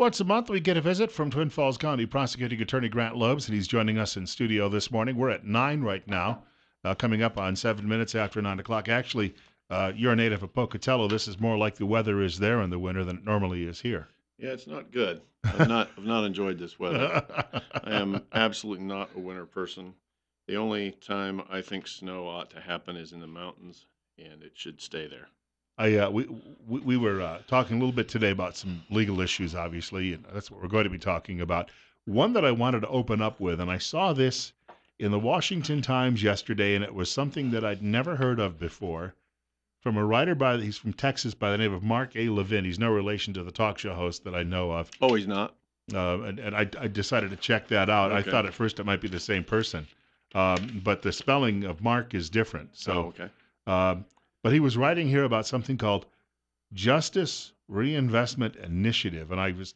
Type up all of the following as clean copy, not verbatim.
Once a month, we get a visit from Twin Falls County Prosecuting Attorney Grant Loebs, and he's joining us in studio this morning. We're at 9 right now, coming up on 7 minutes after 9 o'clock. Actually, you're a native of Pocatello. This is more like the weather is there in the winter than it normally is here. Yeah, it's not good. I've not enjoyed this weather. I am absolutely not a winter person. The only time I think snow ought to happen is in the mountains, and it should stay there. We were talking a little bit today about some legal issues, obviously, and that's what we're going to be talking about. One that I wanted to open up with, and I saw this in the Washington Times yesterday, and it was something that I'd never heard of before from a writer he's from Texas by the name of Mark A. Levin. He's no relation to the talk show host that I know of. Oh, he's not? And I decided to check that out. I Okay. thought at first it might be the same person, but the spelling of Mark is different. Oh, So, okay. um, but he was writing here about something called Justice Reinvestment Initiative, and I was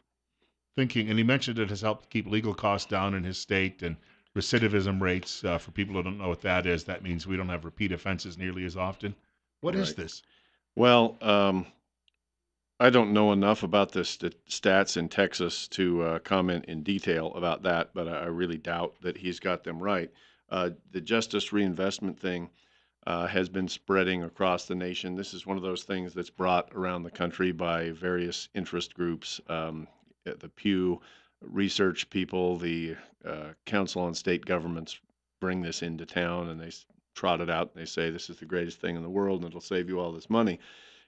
thinking, and he mentioned it has helped keep legal costs down in his state and recidivism rates. For people who don't know what that is, that means we don't have repeat offenses nearly as often. What is Right. this? Well, I don't know enough about the stats in Texas to comment in detail about that, but I really doubt that he's got them right. The justice reinvestment thing has been spreading across the nation. This is one of those things that's brought around the country by various interest groups, the Pew Research people, the Council on State Governments bring this into town and trot it out and they say this is the greatest thing in the world and it'll save you all this money.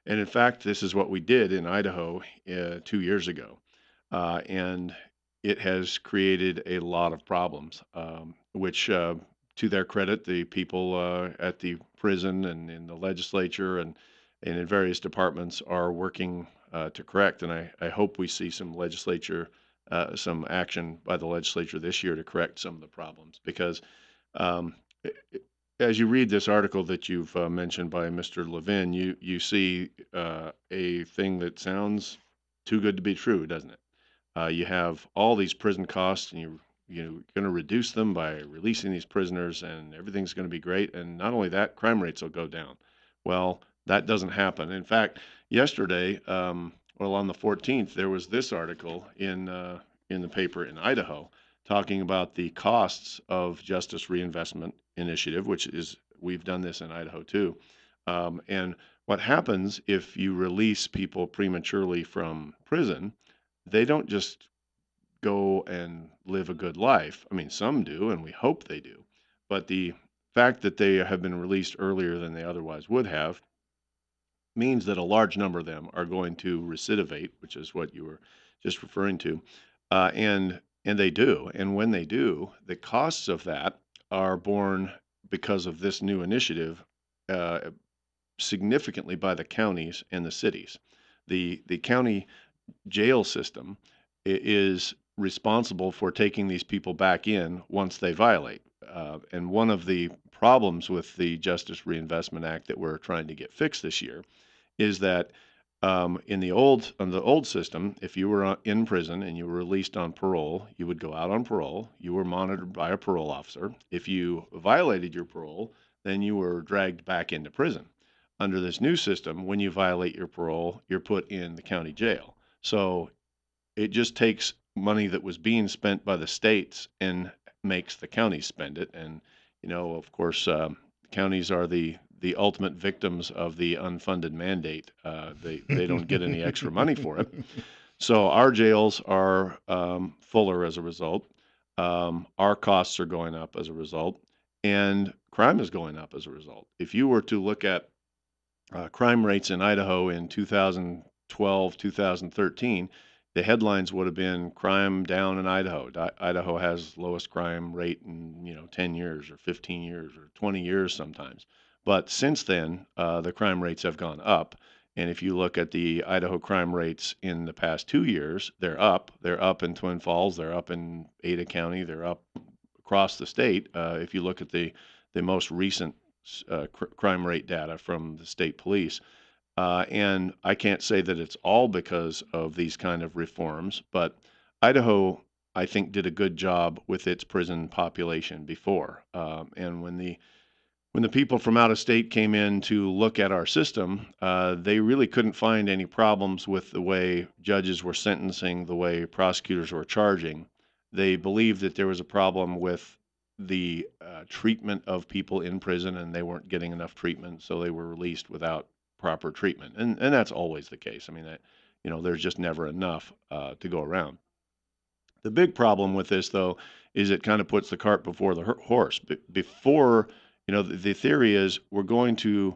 And in fact, this is what we did in Idaho 2 years ago. And it has created a lot of problems, which, to their credit, the people at the prison and in the legislature and in various departments are working to correct. And I hope we see some action by the legislature this year to correct some of the problems because um, as you read this article that you've mentioned by Mr. Levin, you see a thing that sounds too good to be true, doesn't it? You have all these prison costs, and you're going to reduce them by releasing these prisoners, and everything's going to be great. And not only that, crime rates will go down. Well, that doesn't happen. In fact, yesterday, well, on the 14th, there was this article in the paper in Idaho talking about the costs of Justice Reinvestment Initiative, which is we've done this in Idaho too. And what happens if you release people prematurely from prison? They don't just go and live a good life. I mean, some do, and we hope they do. But the fact that they have been released earlier than they otherwise would have means that a large number of them are going to recidivate, which is what you were just referring to, and they do. And when they do, the costs of that are borne because of this new initiative uh, significantly by the counties and the cities. The county jail system is responsible for taking these people back in once they violate. And one of the problems with the Justice Reinvestment Act that we're trying to get fixed this year is that on the old system, if you were in prison and you were released on parole, you would go out on parole. You were monitored by a parole officer. If you violated your parole, then you were dragged back into prison. Under this new system, when you violate your parole, you're put in the county jail. So it just takes money that was being spent by the states and makes the counties spend it. And of course, counties are the ultimate victims of the unfunded mandate. They don't get any extra money for it. So our jails are fuller as a result. Our costs are going up as a result, and crime is going up as a result. If you were to look at crime rates in Idaho in 2012, 2013, the headlines would have been crime down in Idaho. Idaho has lowest crime rate in 10 years or 15 years or 20 years sometimes. But since then, the crime rates have gone up. And if you look at the Idaho crime rates in the past 2 years, they're up. They're up in Twin Falls. They're up in Ada County. They're up across the state. If you look at the most recent crime rate data from the state police. And I can't say that it's all because of these kind of reforms, but Idaho, I think, did a good job with its prison population before. And when the people from out of state came in to look at our system, they really couldn't find any problems with the way judges were sentencing, the way prosecutors were charging. They believed that there was a problem with the treatment of people in prison, and they weren't getting enough treatment, so they were released without proper treatment. And that's always the case. I mean, there's just never enough to go around. The big problem with this, though, is it kind of puts the cart before the horse. Before, the theory is we're going to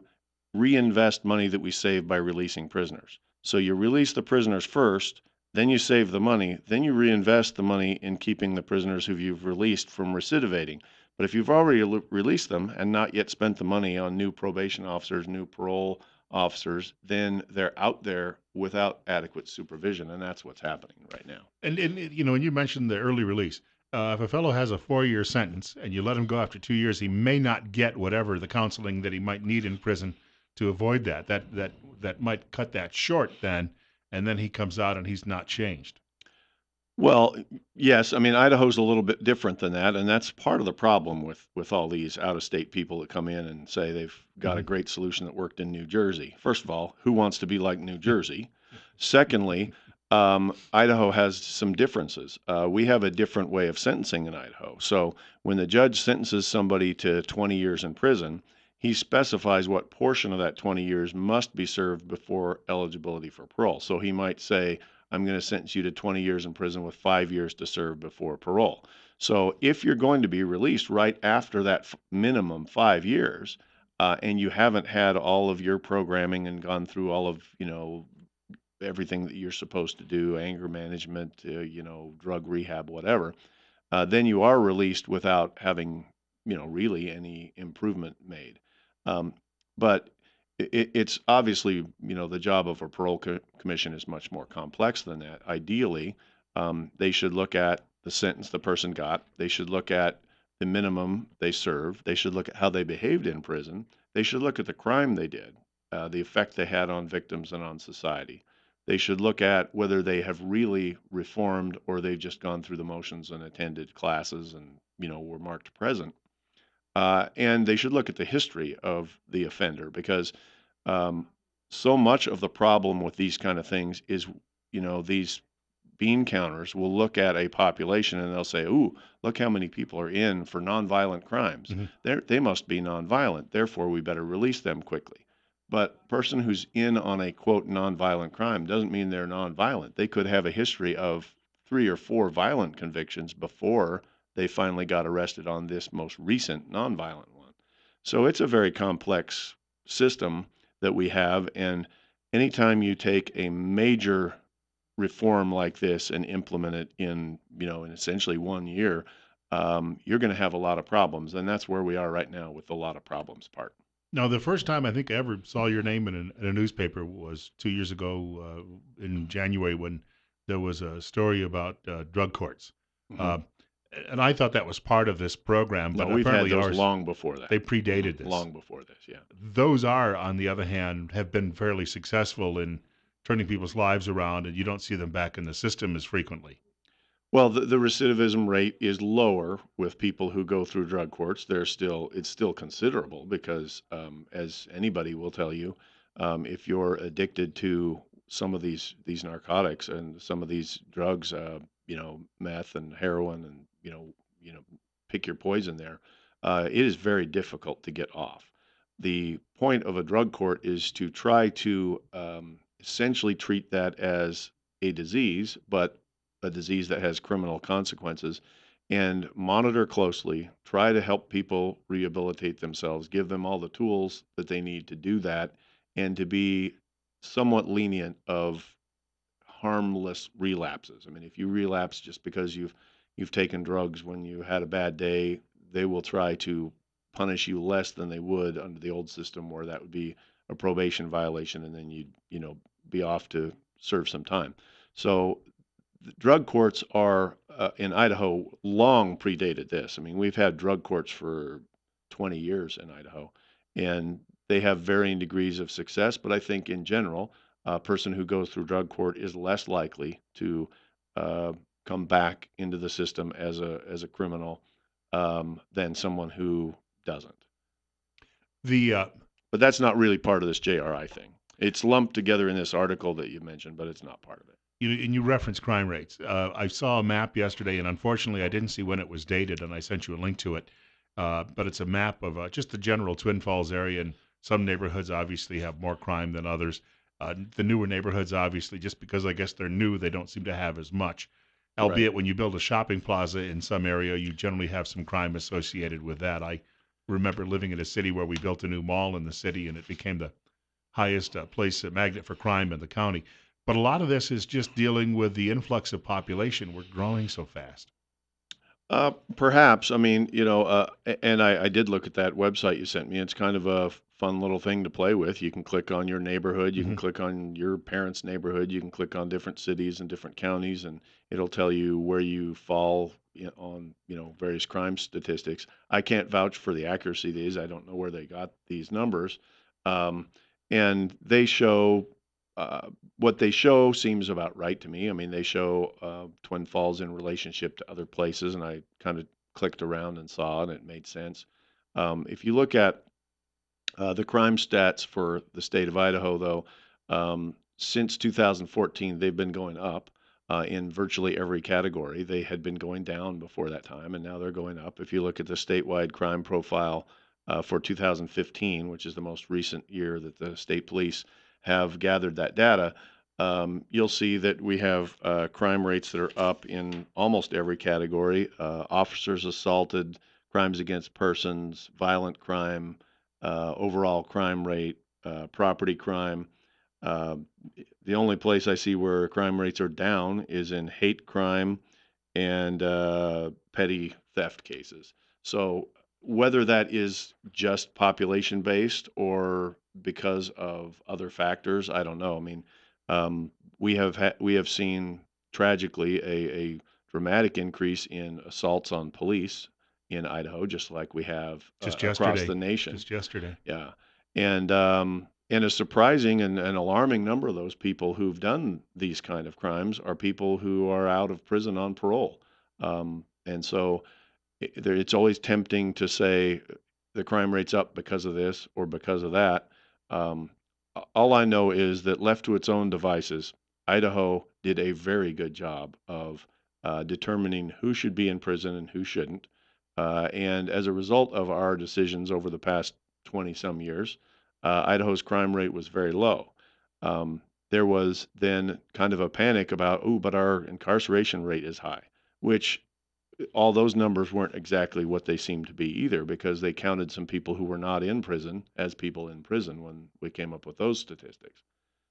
reinvest money that we save by releasing prisoners. So you release the prisoners first, then you save the money, then you reinvest the money in keeping the prisoners who you've released from recidivating. But if you've already released them and not yet spent the money on new probation officers, new parole officers, then they're out there without adequate supervision, and that's what's happening right now. And you mentioned the early release. If a fellow has a 4-year sentence and you let him go after 2 years, he may not get whatever the counseling that he might need in prison to avoid that. That might cut that short then, and then he comes out and he's not changed. Well, yes, I mean, Idaho's a little bit different than that, and that's part of the problem with all these out-of-state people that come in and say they've got a Hmm. great solution that worked in New Jersey. First of all, who wants to be like New Jersey? Secondly, Idaho has some differences. We have a different way of sentencing in Idaho. So when the judge sentences somebody to 20 years in prison, he specifies what portion of that 20 years must be served before eligibility for parole. So he might say, I'm going to sentence you to 20 years in prison with 5 years to serve before parole. So if you're going to be released right after that minimum 5 years, and you haven't had all of your programming and gone through all of everything that you're supposed to do, anger management, drug rehab, whatever, then you are released without having, really any improvement made. Um, but it's obviously, the job of a parole commission is much more complex than that. Ideally, they should look at the sentence the person got. They should look at the minimum they served. They should look at how they behaved in prison. They should look at the crime they did, the effect they had on victims and on society. They should look at whether they have really reformed or they've just gone through the motions and attended classes and, were marked present. And they should look at the history of the offender because um, so much of the problem with these kind of things is, these bean counters will look at a population and they'll say, "Ooh, look how many people are in for nonviolent crimes. Hmm. They must be nonviolent. Therefore, we better release them quickly." But person who's in on a quote nonviolent crime doesn't mean they're nonviolent. They could have a history of 3 or 4 violent convictions before they finally got arrested on this most recent nonviolent one. So it's a very complex system that we have, and anytime you take a major reform like this and implement it in essentially 1 year, you're going to have a lot of problems, and that's where we are right now with a lot of problems part. Now, the first time I think I ever saw your name in a newspaper was 2 years ago in January when there was a story about drug courts. Hmm. Uh, and I thought that was part of this program, No, but we've had apparently those ours, long before that. they predated this. Long before this, yeah. Those are, on the other hand, have been fairly successful in turning people's lives around, and you don't see them back in the system as frequently. Well, the recidivism rate is lower with people who go through drug courts. It's still considerable because, as anybody will tell you, if you're addicted to some of these narcotics and some of these drugs, meth and heroin, and pick your poison there, it is very difficult to get off. The point of a drug court is to try to essentially treat that as a disease, but a disease that has criminal consequences, and monitor closely, try to help people rehabilitate themselves, give them all the tools that they need to do that, and to be somewhat lenient of harmless relapses. I mean, if you relapse just because you've taken drugs when you had a bad day, they will try to punish you less than they would under the old system where that would be a probation violation and then you'd, be off to serve some time. So the drug courts are in Idaho long predated this. I mean, we've had drug courts for 20 years in Idaho, and they have varying degrees of success. But I think in general, a person who goes through drug court is less likely to uh, come back into the system as a criminal than someone who doesn't. The But that's not really part of this JRI thing. It's lumped together in this article that you mentioned, but it's not part of it. you reference crime rates. I saw a map yesterday, and unfortunately, I didn't see when it was dated, and I sent you a link to it. But it's a map of just the general Twin Falls area, and some neighborhoods obviously have more crime than others. The newer neighborhoods, obviously, just because I guess they're new, they don't seem to have as much. Right. Albeit, when you build a shopping plaza in some area, you generally have some crime associated with that. I remember living in a city where we built a new mall in the city, and it became the highest place magnet for crime in the county. But a lot of this is just dealing with the influx of population. We're growing so fast. Perhaps. I mean, and I did look at that website you sent me. It's kind of a fun little thing to play with. You can click on your neighborhood, you can Hmm. click on your parents' neighborhood, you can click on different cities and different counties, and it'll tell you where you fall on, various crime statistics. I can't vouch for the accuracy of these. I don't know where they got these numbers. Um, and they show uh, what they show seems about right to me. I mean, they show Twin Falls in relationship to other places, and I kind of clicked around and saw, and it made sense. If you look at the crime stats for the state of Idaho, though, since 2014, they've been going up in virtually every category. They had been going down before that time, and now they're going up. If you look at the statewide crime profile for 2015, which is the most recent year that the state police have gathered that data, you'll see that we have crime rates that are up in almost every category: officers assaulted, crimes against persons, violent crime, overall crime rate, property crime. Uh, the only place I see where crime rates are down is in hate crime and petty theft cases. So whether that is just population based or because of other factors, I don't know. I mean, um, we have seen tragically a dramatic increase in assaults on police in Idaho, just like we have Just across yesterday. the nation. Just yesterday. Yeah, and a surprising and an alarming number of those people who've done these kind of crimes are people who are out of prison on parole. And so it's always tempting to say the crime rate's up because of this or because of that. Um, all I know is that left to its own devices, Idaho did a very good job of determining who should be in prison and who shouldn't. And as a result of our decisions over the past 20 some years, Idaho's crime rate was very low. There was then kind of a panic about, oh, but our incarceration rate is high, which all those numbers weren't exactly what they seemed to be either, because they counted some people who were not in prison as people in prison when we came up with those statistics.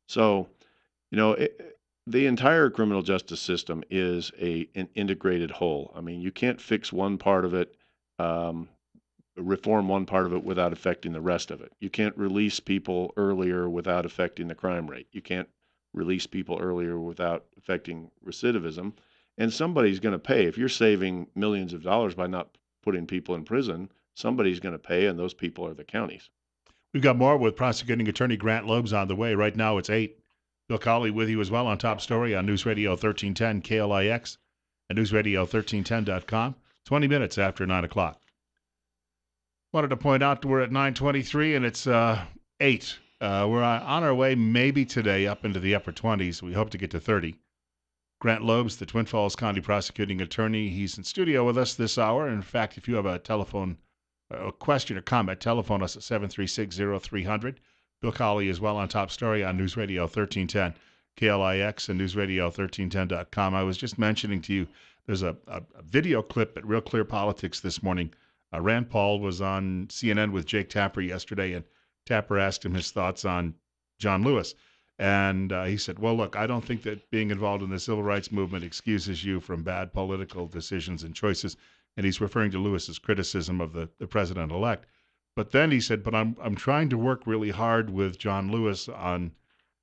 So, you know, the entire criminal justice system is an integrated whole. I mean, you can't fix one part of it, um, reform one part of it without affecting the rest of it. You can't release people earlier without affecting the crime rate. You can't release people earlier without affecting recidivism. And somebody's going to pay. If you're saving millions of dollars by not putting people in prison, somebody's going to pay, and those people are the counties. We've got more with prosecuting attorney Grant Loebs on the way. Right now it's 8. Bill Colley with you as well on Top Story on News Radio 1310 KLIX and newsradio1310.com. 20 minutes after 9 o'clock. Wanted to point out we're at 9:23 and it's 8. We're on our way maybe today up into the upper 20s. We hope to get to 30. Grant Loebs, the Twin Falls County prosecuting attorney, he's in studio with us this hour. In fact, if you have a telephone a question or comment, telephone us at 736-0300. Bill Colley as well on Top Story on News Radio 1310, KLIX and newsradio1310.com. I was just mentioning to you, there's a video clip at Real Clear Politics this morning. Rand Paul was on CNN with Jake Tapper yesterday, and Tapper asked him his thoughts on John Lewis. And he said, well, look, I don't think that being involved in the civil rights movement excuses you from bad political decisions and choices. And he's referring to Lewis's criticism of the president elect. But then he said, but I'm trying to work really hard with John Lewis on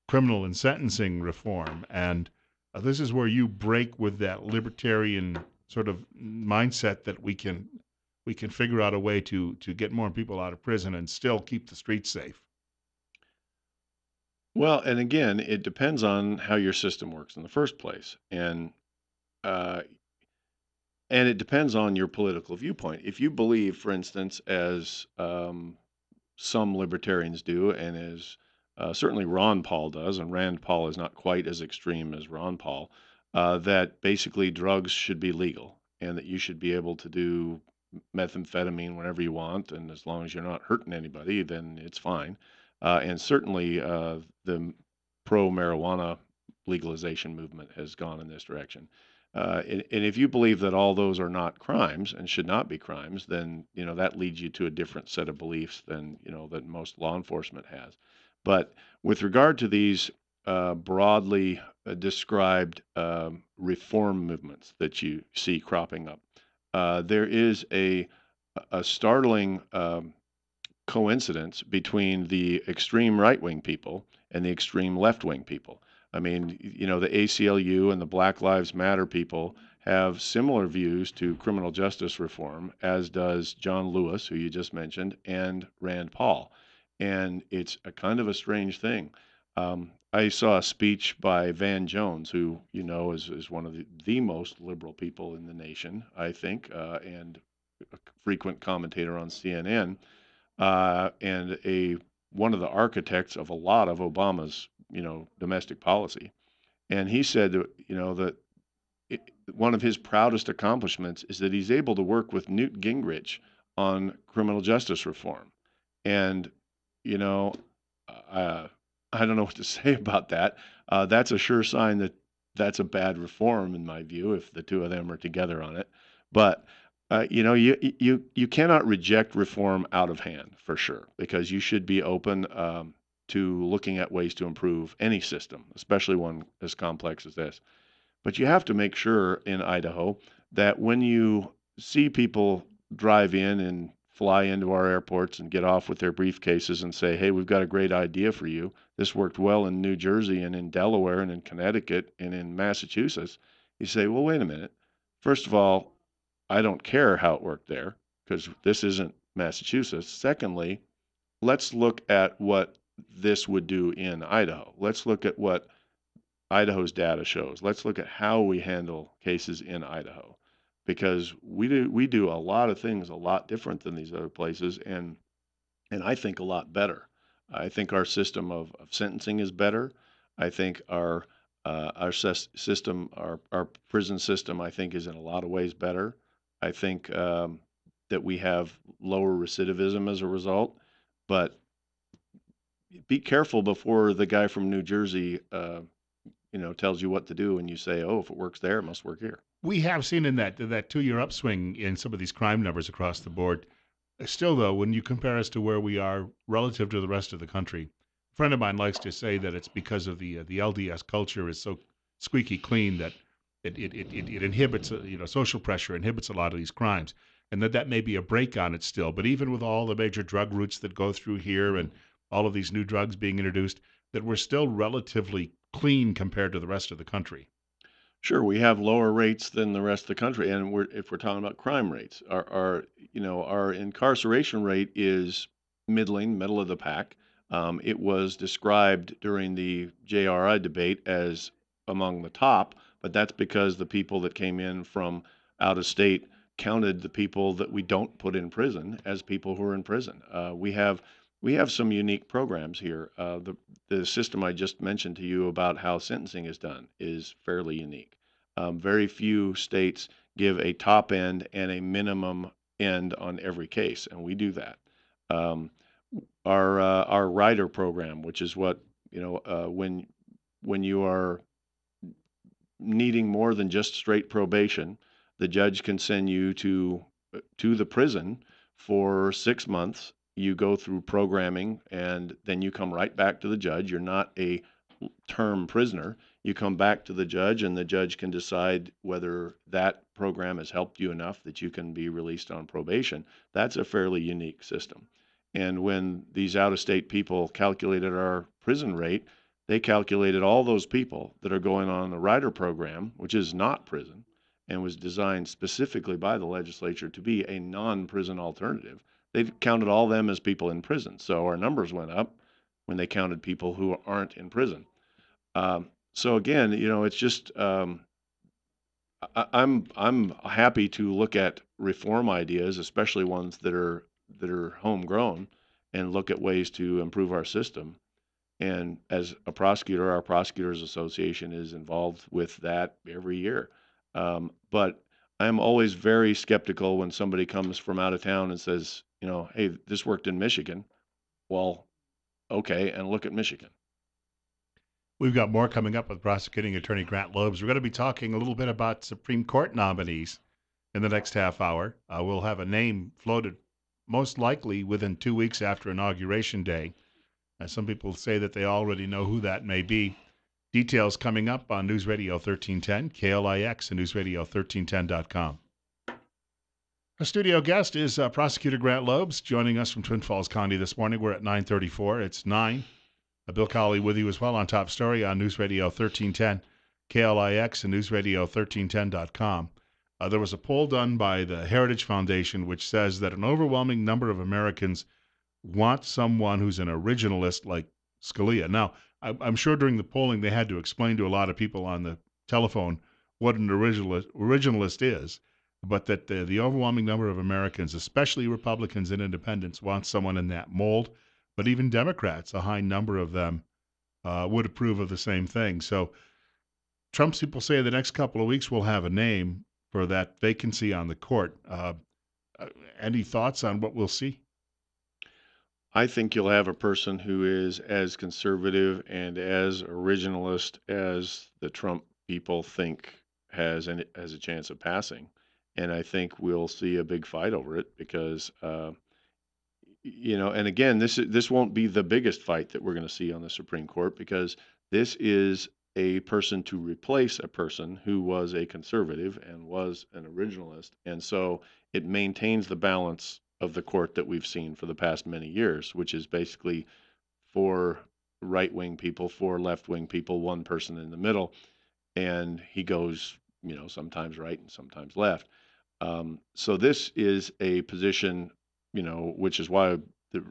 criminal and sentencing reform. And this is where you break with that libertarian sort of mindset that we can figure out a way to get more people out of prison and still keep the streets safe. Well, and again, it depends on how your system works in the first place. Uh, and it depends on your political viewpoint. If you believe, for instance, as some libertarians do, and as certainly Ron Paul does, and Rand Paul is not quite as extreme as Ron Paul, that basically drugs should be legal and that you should be able to do methamphetamine whenever you want, and as long as you're not hurting anybody, then it's fine. And certainly the pro marijuana legalization movement has gone in this direction. And if you believe that all those are not crimes and should not be crimes, then that leads you to a different set of beliefs than that most law enforcement has. But with regard to these broadly described reform movements that you see cropping up, there is a startling coincidence between the extreme right wing people and the extreme left wing people. I mean, the ACLU and the Black Lives Matter people have similar views to criminal justice reform, as does John Lewis, who you just mentioned, and Rand Paul. And it's a kind of a strange thing. I saw a speech by Van Jones, who is one of the most liberal people in the nation, I think, and a frequent commentator on CNN, and a one of the architects of a lot of Obama's domestic policy. And he said that one of his proudest accomplishments is that he's able to work with Newt Gingrich on criminal justice reform. And you know, uh, I don't know what to say about that. That's a sure sign that that's a bad reform in my view if the two of them are together on it. But you cannot reject reform out of hand for sure because you should be open to looking at ways to improve any system, especially one as complex as this. But you have to make sure in Idaho that when you see people drive in and fly into our airports and get off with their briefcases and say, "Hey, we've got a great idea for you. This worked well in New Jersey and in Delaware and in Connecticut and in Massachusetts." You say, "Well, wait a minute. First of all, I don't care how it worked there because this isn't Massachusetts. Secondly, let's look at what this would do in Idaho. Let's look at what Idaho's data shows. Let's look at how we handle cases in Idaho because we do a lot of things a lot different than these other places and I think a lot better. I think our system of sentencing is better. I think our system, our prison system, I think is in a lot of ways better. I think that we have lower recidivism as a result. But be careful before the guy from New Jersey tells you what to do and you say, "Oh, if it works there, it must work here." We have seen in that 2 year upswing in some of these crime numbers across the board. Still, though, when you compare us to where we are relative to the rest of the country, a friend of mine likes to say that it's because of the LDS culture is so squeaky clean that it inhibits social pressure inhibits a lot of these crimes, and that may be a break on it still. But even with all the major drug routes that go through here and all of these new drugs being introduced, that we're still relatively clean compared to the rest of the country. Sure, we have lower rates than the rest of the country, and if we're talking about crime rates, our incarceration rate is middling, middle of the pack. It was described during the JRI debate as among the top, but that's because the people that came in from out of state counted the people that we don't put in prison as people who are in prison. We have some unique programs here. The system I just mentioned to you about how sentencing is done is fairly unique. Very few states give a top end and a minimum end on every case, and we do that. Um, our rider program, which is what when you are needing more than just straight probation, the judge can send you to the prison for 6 months. You go through programming, and then you come right back to the judge. You're not a term prisoner. You come back to the judge, and the judge can decide whether that program has helped you enough that you can be released on probation. That's a fairly unique system. And when these out of state people calculated our prison rate, they calculated all those people that are going on the rider program, which is not prison and was designed specifically by the legislature to be a non prison alternative. They counted all them as people in prison. So our numbers went up when they counted people who aren't in prison. So again, it's just I'm happy to look at reform ideas, especially ones that are homegrown, and look at ways to improve our system. And as a prosecutor, our Prosecutors Association is involved with that every year. But I'm always very skeptical when somebody comes from out of town and says, hey, this worked in Michigan. Well, okay, and look at Michigan. We've got more coming up with prosecuting attorney Grant Loebs. We're going to be talking a little bit about Supreme Court nominees in the next half hour. We'll have a name floated most likely within 2 weeks after Inauguration Day. Some people say that they already know who that may be. Details coming up on News Radio 1310, KLIX, and newsradio1310.com. Our studio guest is Prosecutor Grant Loebs, joining us from Twin Falls County this morning. We're at 9:34. It's 9. Bill Colley with you as well on Top Story on News Radio 1310, KLIX, and newsradio1310.com. There was a poll done by the Heritage Foundation which says that an overwhelming number of Americans want someone who's an originalist like Scalia. Now, I'm sure during the polling they had to explain to a lot of people on the telephone what an originalist is, but that the overwhelming number of Americans, especially Republicans and independents, want someone in that mold. But even Democrats, a high number of them, would approve of the same thing. So Trump's people say the next couple of weeks we'll have a name for that vacancy on the court. Any thoughts on what we'll see? I think you'll have a person who is as conservative and as originalist as the Trump people think has a chance of passing, and I think we'll see a big fight over it because and again, this won't be the biggest fight that we're going to see on the Supreme Court because this is a person to replace a person who was a conservative and was an originalist, and so it maintains the balance of the court that we've seen for the past many years, which is basically four right wing people, four left wing people, one person in the middle, and he goes, sometimes right and sometimes left. So this is a position, which is why the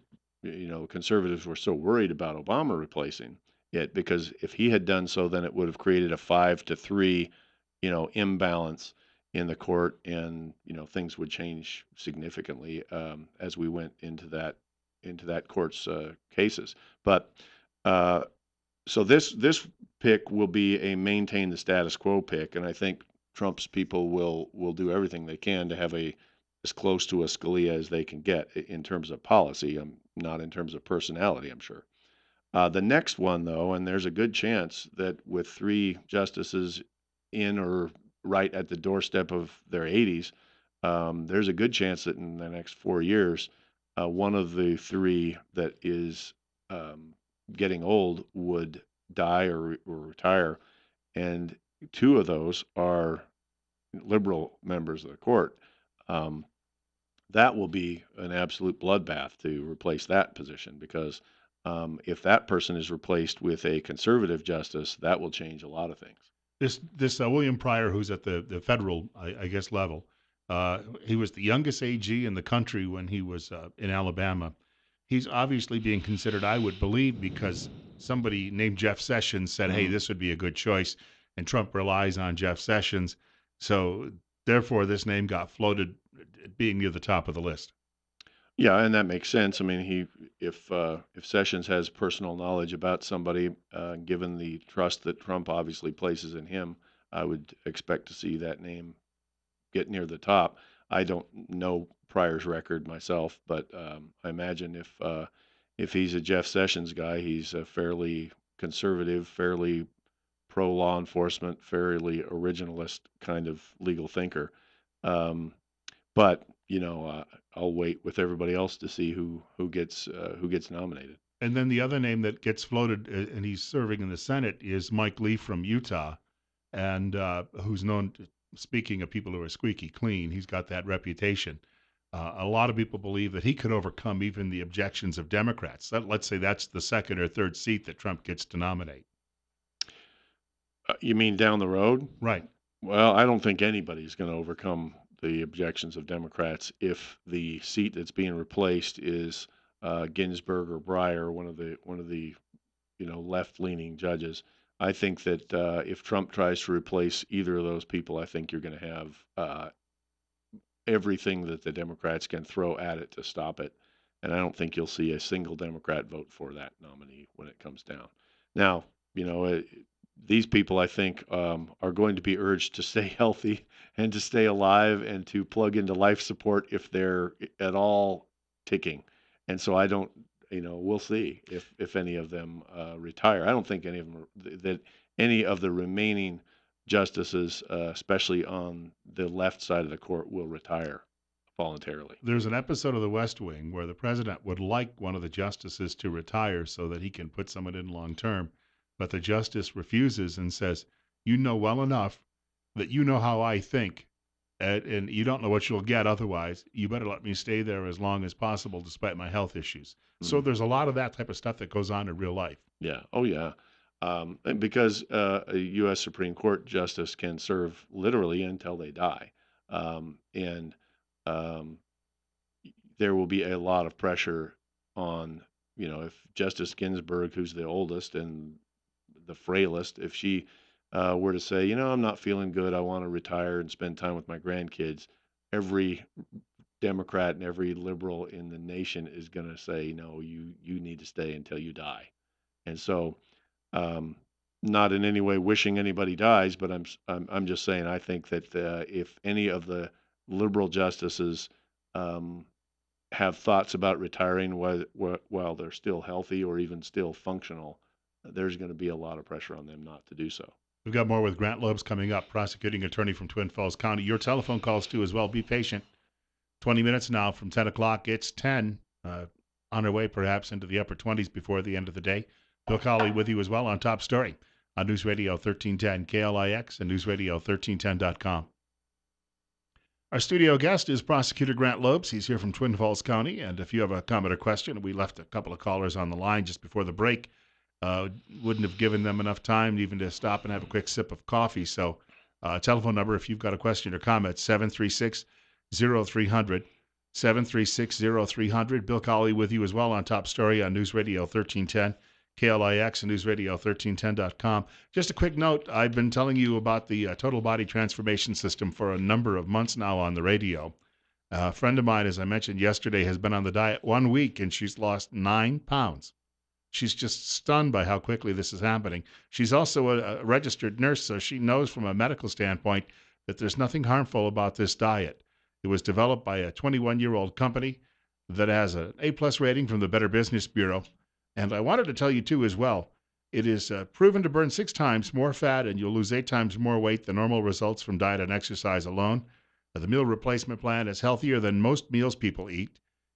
conservatives were so worried about Obama replacing it because if he had done so, then it would have created a 5-3, imbalance in the court, and things would change significantly as we went into that court's cases. But uh, so this pick will be a maintain the status quo pick, and I think Trump's people will do everything they can to have a as close to a Scalia as they can get in terms of policy, not in terms of personality, I'm sure. The next one, though, and there's a good chance that with three justices in or right at the doorstep of their 80s, there's a good chance that in the next 4 years, one of the three that is um, getting old would die or retire. And two of those are liberal members of the court. Um, that will be an absolute bloodbath to replace that position because if that person is replaced with a conservative justice, that will change a lot of things. This William Pryor, who's at the federal, I guess, level, he was the youngest AG in the country when he was in Alabama. He's obviously being considered, I would believe, because somebody named Jeff Sessions said, "Hey, Hmm. this would be a good choice," and Trump relies on Jeff Sessions. So therefore, this name got floated, being near the top of the list. Yeah, and that makes sense. I mean, if Sessions has personal knowledge about somebody, given the trust that Trump obviously places in him, I would expect to see that name get near the top. I don't know Pryor's record myself, but I imagine if he's a Jeff Sessions guy, he's a fairly conservative, fairly pro law enforcement, fairly originalist kind of legal thinker. Um, but I'll wait with everybody else to see who gets nominated. And then the other name that gets floated, and he's serving in the Senate, is Mike Lee from Utah, and who's known, speaking of people who are squeaky clean, he's got that reputation. A lot of people believe that he could overcome even the objections of Democrats. Let's say that's the second or third seat that Trump gets to nominate. You mean down the road? Right. Well, I don't think anybody's going to overcome the objections of Democrats if the seat that's being replaced is Ginsburg or Breyer, one of the left-leaning judges. I think that if Trump tries to replace either of those people, I think you're going to have everything that the Democrats can throw at it to stop it. and I don't think you'll see a single Democrat vote for that nominee when it comes down. Now, you know, these people, I think, are going to be urged to stay healthy and to stay alive and to plug into life support if they're at all ticking. And so I don't, we'll see if any of them retire. I don't think any of them that any of the remaining justices, especially on the left side of the court, will retire voluntarily. There's an episode of The West Wing where the president would like one of the justices to retire so that he can put someone in long term, but the justice refuses and says, "You know well enough that you know how I think, and you don't know what you'll get otherwise. You better let me stay there as long as possible despite my health issues." So Mhm. there's a lot of that type of stuff that goes on in real life. Yeah. Oh, yeah. And because a U.S. Supreme Court justice can serve literally until they die, and um, there will be a lot of pressure on, if Justice Ginsburg, who's the oldest and the frailest, if she were to say, I'm not feeling good, I want to retire and spend time with my grandkids, every Democrat and every liberal in the nation is going to say, no, you need to stay until you die. And so, um, not in any way wishing anybody dies, but I'm just saying I think that if any of the liberal justices um, have thoughts about retiring while they're still healthy or even still functional, there's going to be a lot of pressure on them not to do so. We've got more with Grant Loebs coming up, prosecuting attorney from Twin Falls County. Your telephone calls too as well. Be patient. 20 minutes now from 10 o'clock. It's 10. On our way perhaps into the upper 20s before the end of the day. Bill Colley with you as well on Top Story on News Radio 1310 KLIX and News Radio 1310.com. Our studio guest is Prosecutor Grant Loebs. He's here from Twin Falls County. And if you have a comment or question, we left a couple of callers on the line just before the break. Wouldn't have given them enough time even to stop and have a quick sip of coffee. So, telephone number, if you've got a question or comment, 736 0300. 736 Bill Colley with you as well on Top Story on News Radio 1310, KLIX and News Radio 1310.com. Just a quick note, I've been telling you about the total body transformation system for a number of months now on the radio. A friend of mine, as I mentioned yesterday, has been on the diet 1 week and she's lost 9 pounds. She's just stunned by how quickly this is happening. She's also a registered nurse, so she knows from a medical standpoint that there's nothing harmful about this diet. It was developed by a 21-year-old company that has an A-plus rating from the Better Business Bureau. And I wanted to tell you, too, as well, it is proven to burn 6 times more fat and you'll lose 8 times more weight than normal results from diet and exercise alone. The meal replacement plan is healthier than most meals people eat.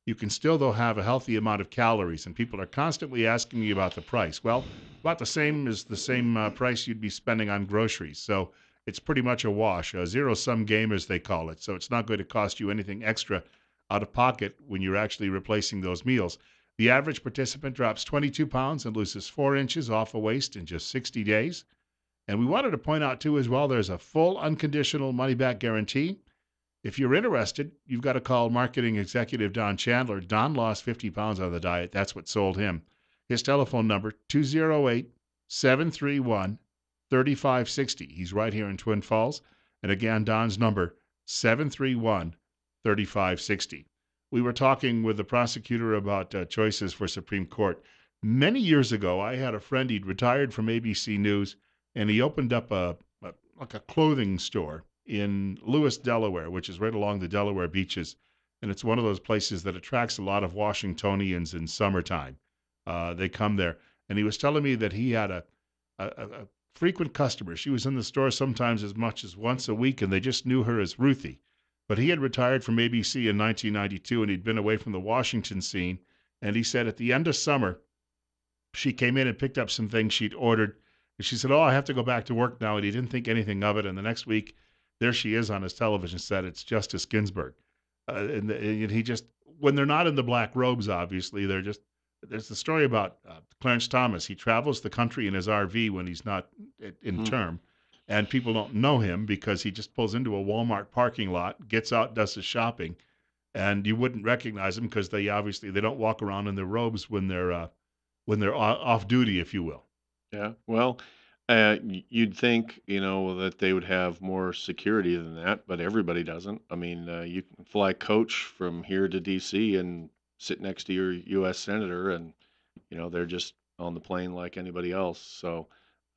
You can still, though, have a healthy amount of calories, and people are constantly asking me about the price. Well, about the same as the same price you'd be spending on groceries. So it's pretty much a wash, a zero sum game, as they call it. So it's not going to cost you anything extra out of pocket when you're actually replacing those meals. The average participant drops 22 pounds and loses 4 inches off a waist in just 60 days. And we wanted to point out, too, as well, there's a full unconditional money back guarantee. If you're interested, you've got to call marketing executive Don Chandler. Don lost 50 pounds on the diet. That's what sold him. His telephone number, 208-731-3560. He's right here in Twin Falls. And again, Don's number, 731-3560. We were talking with the prosecutor about choices for Supreme Court. Many years ago, I had a friend, he'd retired from ABC News, and he opened up like a clothing store in Lewis, Delaware, which is right along the Delaware beaches. And it's one of those places that attracts a lot of Washingtonians in summertime. They come there. And he was telling me that he had a frequent customer. She was in the store sometimes as much as once a week, and they just knew her as Ruthie. But he had retired from ABC in 1992, and he'd been away from the Washington scene. And he said at the end of summer, she came in and picked up some things she'd ordered. And she said, "Oh, I have to go back to work now." And he didn't think anything of it. And the next week, there she is on his television set. It's Justice Ginsburg. And he just, when they're not in the black robes, obviously, they're just, there's the story about Clarence Thomas. He travels the country in his RV when he's not in Mhm. term. And people don't know him because he just pulls into a Walmart parking lot, gets out, does his shopping. And you wouldn't recognize them because they obviously they don't walk around in their robes when they're off duty, if you will. Yeah. Well, you'd think, that they would have more security than that, but everybody doesn't. I mean, you can fly coach from here to DC in sit next to your U.S. senator, and they're just on the plane like anybody else. So,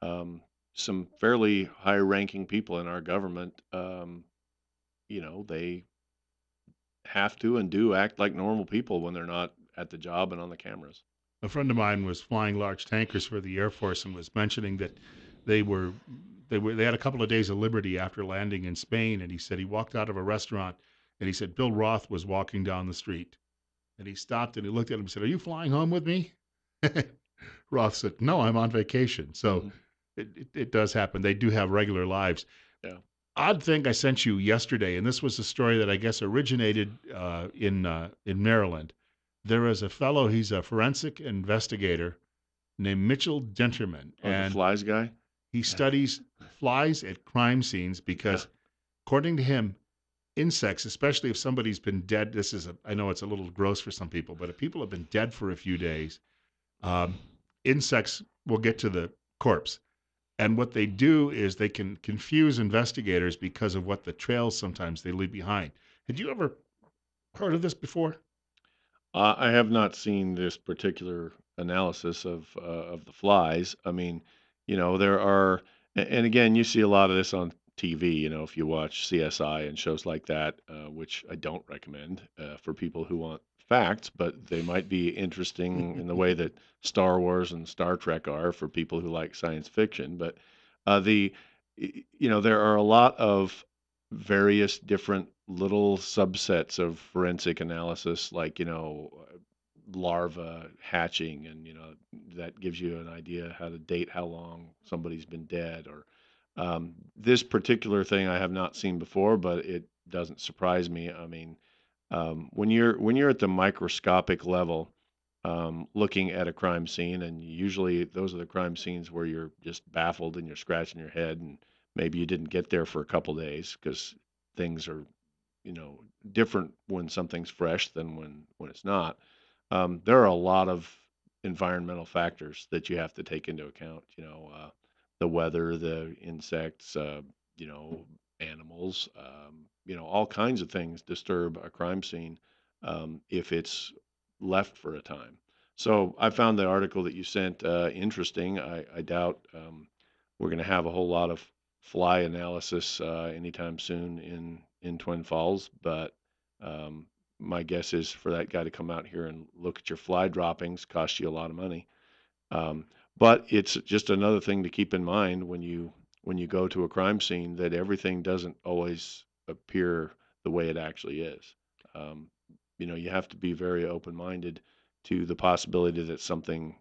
um, some fairly high-ranking people in our government, they have to and do act like normal people when they're not at the job and on the cameras. A friend of mine was flying large tankers for the Air Force and was mentioning that they were they had a couple of days of liberty after landing in Spain, and he said he walked out of a restaurant and he said Bill Roth was walking down the street, and he stopped and he looked at him and said, "Are you flying home with me?" Roth said, "No, I'm on vacation." So Hmm. it does happen. They do have regular lives. Yeah. Odd thing I sent you yesterday, and this was a story that I guess originated in Maryland. There is a fellow; he's a forensic investigator named Mitchell Denterman, Oh, the and flies guy. he Yeah. studies flies at crime scenes Yeah. because, according to him, insects, especially if somebody's been dead, I know it's a little gross for some people, but if people have been dead for a few days, um, insects will get to the corpse. And what they do is they can confuse investigators because of what the trails sometimes they leave behind. Had you ever heard of this before? I have not seen this particular analysis of the flies. I mean, there are, and again, you see a lot of this on TV. If you watch CSI and shows like that, which I don't recommend for people who want facts, but they might be interesting in the way that Star Wars and Star Trek are for people who like science fiction. But the, there are a lot of various different little subsets of forensic analysis, like, larva hatching, and, that gives you an idea how to date how long somebody's been dead. Or this particular thing I have not seen before, but it doesn't surprise me. I mean, when you're at the microscopic level, looking at a crime scene, and usually those are the crime scenes where you're just baffled and you're scratching your head, and maybe you didn't get there for a couple days because things are, you know, different when something's fresh than when it's not. There are a lot of environmental factors that you have to take into account. The weather, the insects, you know, animals, all kinds of things disturb a crime scene if it's left for a time. So I found the article that you sent interesting. I doubt we're going to have a whole lot of fly analysis anytime soon in Twin Falls, but um, my guess is for that guy to come out here and look at your fly droppings costs you a lot of money. Um, but it's just another thing to keep in mind when you go to a crime scene, that everything doesn't always appear the way it actually is. Um, you have to be very open-minded to the possibility that something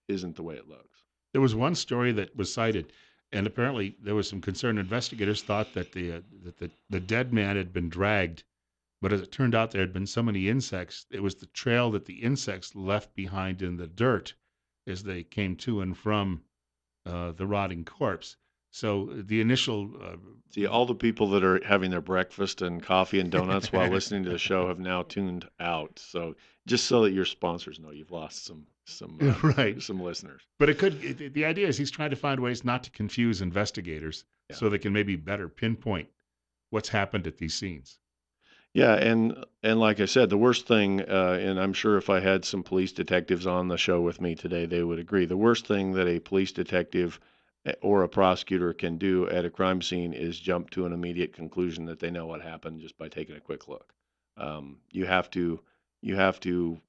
isn't the way it looks. There was one story that was cited, and apparently there was some concern. Investigators thought that the dead man had been dragged, but as it turned out, there had been so many insects. It was the trail that the insects left behind in the dirt as they came to and from the rotting corpse. So the initial See, all the people that are having their breakfast and coffee and donuts while listening to the show have now tuned out. So just so that your sponsors know, you've lost right, some listeners. but the idea is he's trying to find ways not to confuse investigators Yeah. so they can maybe better pinpoint what's happened at these scenes. Yeah, and like I said, the worst thing, and I'm sure if I had some police detectives on the show with me today, they would agree. The worst thing that a police detective or a prosecutor can do at a crime scene is jump to an immediate conclusion that they know what happened just by taking a quick look. You have to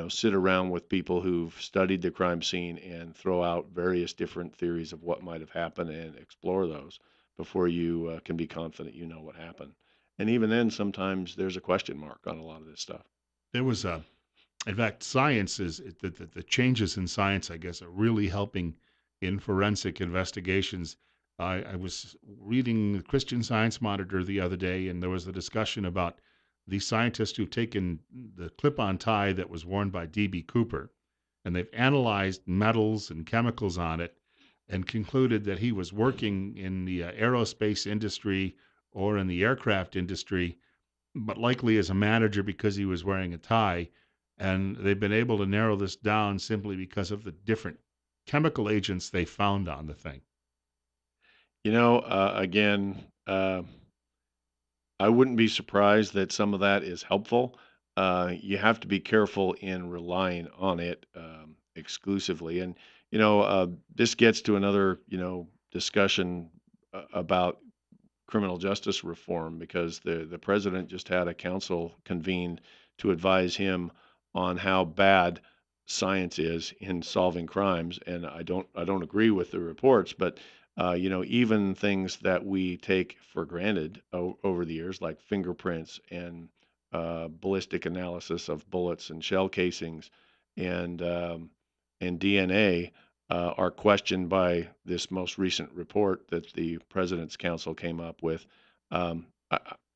sit around with people who've studied the crime scene and throw out various different theories of what might have happened and explore those before you can be confident you know what happened. And even then, sometimes there's a question mark on a lot of this stuff. There was a In fact, science is the changes in science, I guess, are really helping in forensic investigations. I was reading the Christian Science Monitor the other day, and there was a discussion about the scientists who've taken the clip-on tie that was worn by D.B. Cooper, and they've analyzed metals and chemicals on it, and concluded that he was working in the aerospace industry or in the aircraft industry, but likely as a manager because he was wearing a tie. And they've been able to narrow this down simply because of the different chemical agents they found on the thing. Again, I wouldn't be surprised that some of that is helpful. you have to be careful in relying on it exclusively. And this gets to another discussion about criminal justice reform because the president just had a council convened to advise him on how bad science is in solving crimes. And I don't agree with the reports, but even things that we take for granted over the years, like fingerprints and ballistic analysis of bullets and shell casings and DNA, are questioned by this most recent report that the President's Council came up with. I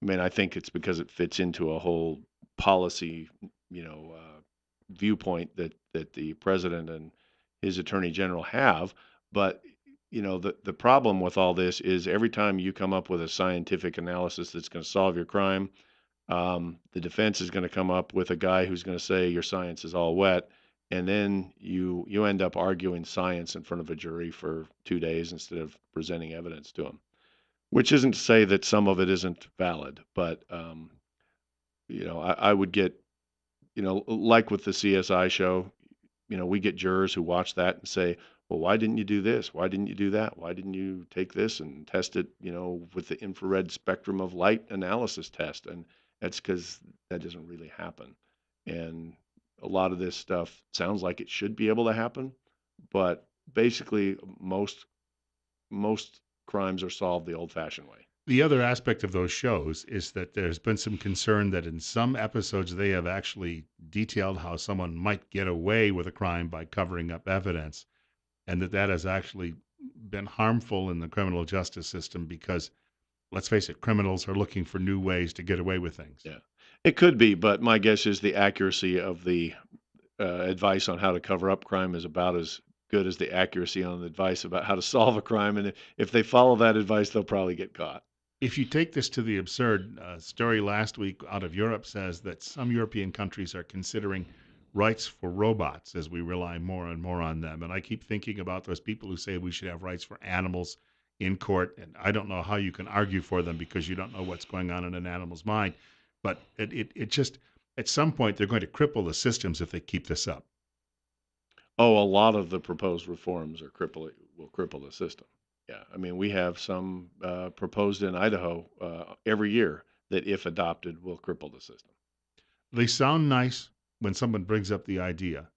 mean, I think it's because it fits into a whole policy, viewpoint that the president and his attorney general have. But the problem with all this is every time you come up with a scientific analysis that's going to solve your crime, the defense is going to come up with a guy who's going to say your science is all wet, and then you end up arguing science in front of a jury for 2 days instead of presenting evidence to them. Which isn't to say that some of it isn't valid, but I would get like with the CSI show, we get jurors who watch that and say, well, why didn't you do this? Why didn't you do that? Why didn't you take this and test it, with the infrared spectrum of light analysis test? And that's because that doesn't really happen. And a lot of this stuff sounds like it should be able to happen, but basically most crimes are solved the old-fashioned way. The other aspect of those shows is that there's been some concern that in some episodes they have actually detailed how someone might get away with a crime by covering up evidence, and that has actually been harmful in the criminal justice system because, let's face it, criminals are looking for new ways to get away with things. Yeah. It could be, but my guess is the accuracy of the advice on how to cover up crime is about as good as the accuracy on the advice about how to solve a crime. And if they follow that advice, they'll probably get caught. If you take this to the absurd, story last week out of Europe says that some European countries are considering rights for robots as we rely more and more on them. And I keep thinking about those people who say we should have rights for animals in court. And I don't know how you can argue for them because you don't know what's going on in an animal's mind. But it just, at some point, they're going to cripple the systems if they keep this up. Oh, a lot of the proposed reforms will cripple the system. Yeah, I mean, we have some proposed in Idaho every year that, if adopted, will cripple the system. They sound nice when someone brings up the idea,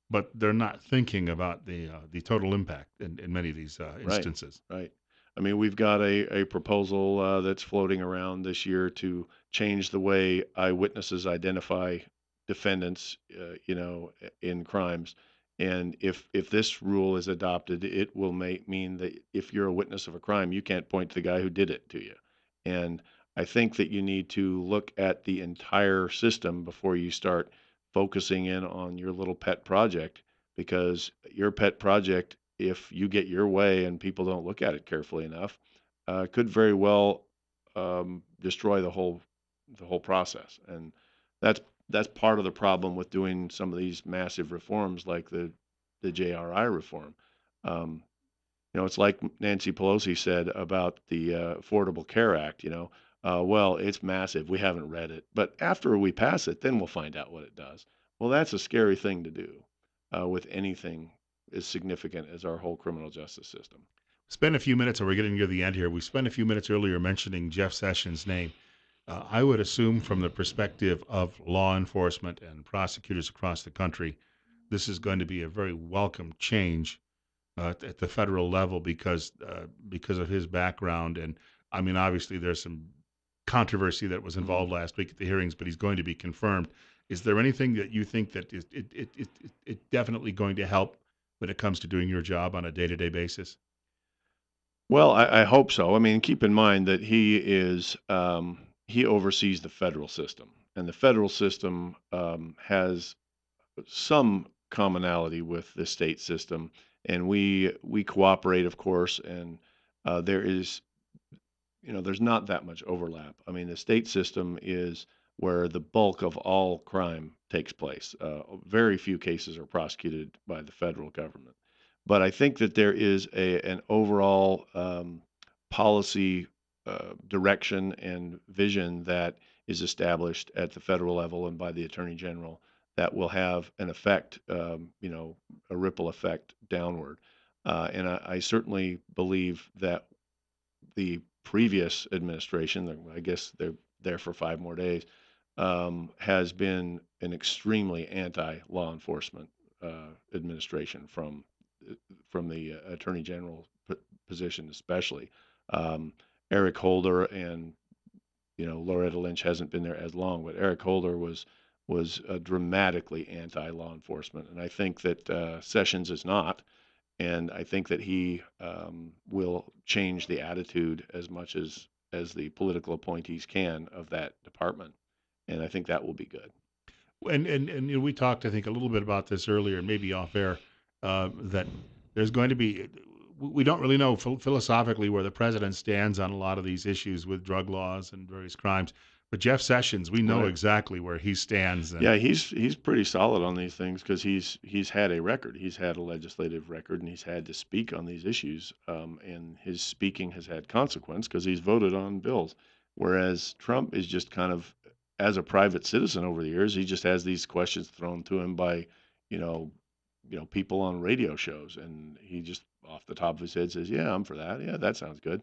but they're not thinking about the total impact in many of these Right, instances. right. I mean, we've got a proposal that's floating around this year to change the way eyewitnesses identify defendants, in crimes. And if this rule is adopted, it will mean that if you're a witness of a crime, you can't point to the guy who did it to you. And I think that you need to look at the entire system before you start focusing in on your little pet project, because your pet project, if you get your way and people don't look at it carefully enough, could very well destroy the whole process. And that's that's part of the problem with doing some of these massive reforms, like the JRI reform. Um, it's like Nancy Pelosi said about the Affordable Care Act. Well, it's massive. We haven't read it, but after we pass it, then we'll find out what it does. Well, that's a scary thing to do with anything as significant as our whole criminal justice system. Spend a few minutes, or we're getting near the end here. We spent a few minutes earlier mentioning Jeff Sessions' name. I would assume, from the perspective of law enforcement and prosecutors across the country, this is going to be a very welcome change at the federal level because of his background. And I mean, obviously, there's some controversy that was Mhm. involved last week at the hearings, but he's going to be confirmed. Is there anything that you think that is it definitely going to help when it comes to doing your job on a day to day basis? Well, I hope so. I mean, keep in mind that he oversees the federal system, and the federal system has some commonality with the state system, and we cooperate, of course, and there is there's not that much overlap. I mean, the state system is where the bulk of all crime takes place. Very few cases are prosecuted by the federal government. But I think that there is an overall policy direction and vision that is established at the federal level and by the Attorney General that will have an effect, a ripple effect downward. And I certainly believe that the previous administration, I guess they're there for 5 more days, has been an extremely anti-law enforcement administration from the Attorney General position, especially. Um, Eric Holder and Loretta Lynch hasn't been there as long, but Eric Holder was dramatically anti-law enforcement, and I think that Sessions is not. And I think that he will change the attitude as much as the political appointees can of that department, and I think that will be good. And we talked, I think, a little bit about this earlier, and maybe off air, that there's going to be. We don't really know philosophically where the president stands on a lot of these issues with drug laws and various crimes. But Jeff Sessions, we know Right. exactly where he stands, and Yeah, he's pretty solid on these things because he's had a record. He's had a legislative record, and he's had to speak on these issues. And his speaking has had consequence because he's voted on bills. Whereas Trump is just kind of, as a private citizen over the years, he just has these questions thrown to him by, you know, people on radio shows, and he just off the top of his head says, "Yeah, I'm for that. Yeah, that sounds good."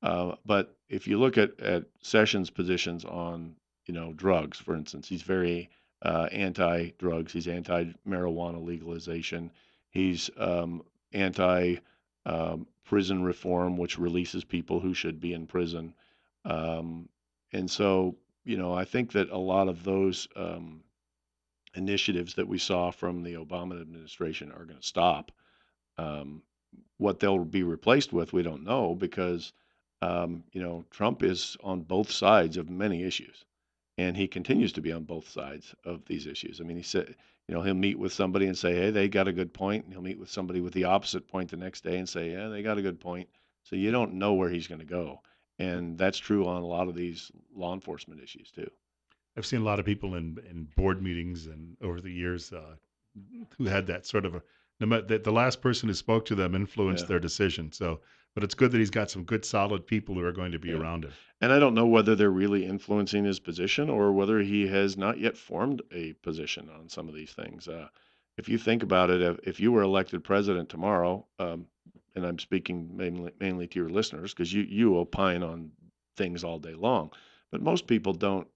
But if you look at Sessions' positions on, drugs, for instance, he's very anti-drugs. He's anti-marijuana legalization. He's anti-prison reform, which releases people who should be in prison. Um, and so, I think that a lot of those initiatives that we saw from the Obama administration are going to stop. Um, what they'll be replaced with, we don't know because, Trump is on both sides of many issues, and he continues to be on both sides of these issues. I mean, he said, he'll meet with somebody and say, "Hey, they got a good point," and he'll meet with somebody with the opposite point the next day and say, "Yeah, they got a good point." So you don't know where he's going to go, and that's true on a lot of these law enforcement issues too. I've seen a lot of people in board meetings and over the years who had that sort of a. No matter, the last person who spoke to them influenced Yeah, their decision. So, but it's good that he's got some good, solid people who are going to be yeah. around him. And I don't know whether they're really influencing his position or whether he has not yet formed a position on some of these things. If you think about it, if you were elected president tomorrow, and I'm speaking mainly to your listeners because you opine on things all day long, but most people don't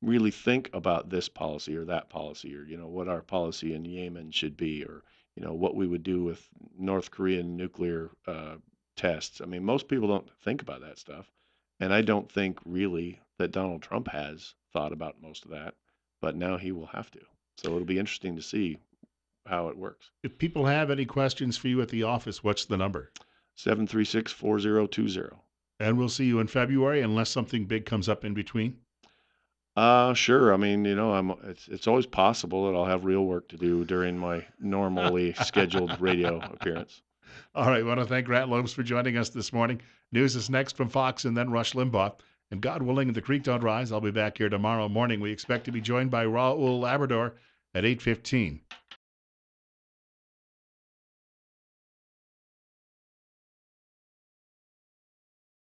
really think about this policy or that policy or what our policy in Yemen should be or what we would do with North Korean nuclear tests. I mean, most people don't think about that stuff. And I don't think really that Donald Trump has thought about most of that, but now he will have to. So it'll be interesting to see how it works. If people have any questions for you at the office, what's the number? 736-4020. And we'll see you in February unless something big comes up in between. Sure. I mean, it's always possible that I'll have real work to do during my normally scheduled radio appearance. All right. I want to thank Grant Loebs for joining us this morning. News is next from Fox and then Rush Limbaugh. And God willing, the creek don't rise. I'll be back here tomorrow morning. We expect to be joined by Raul Labrador at 8:15.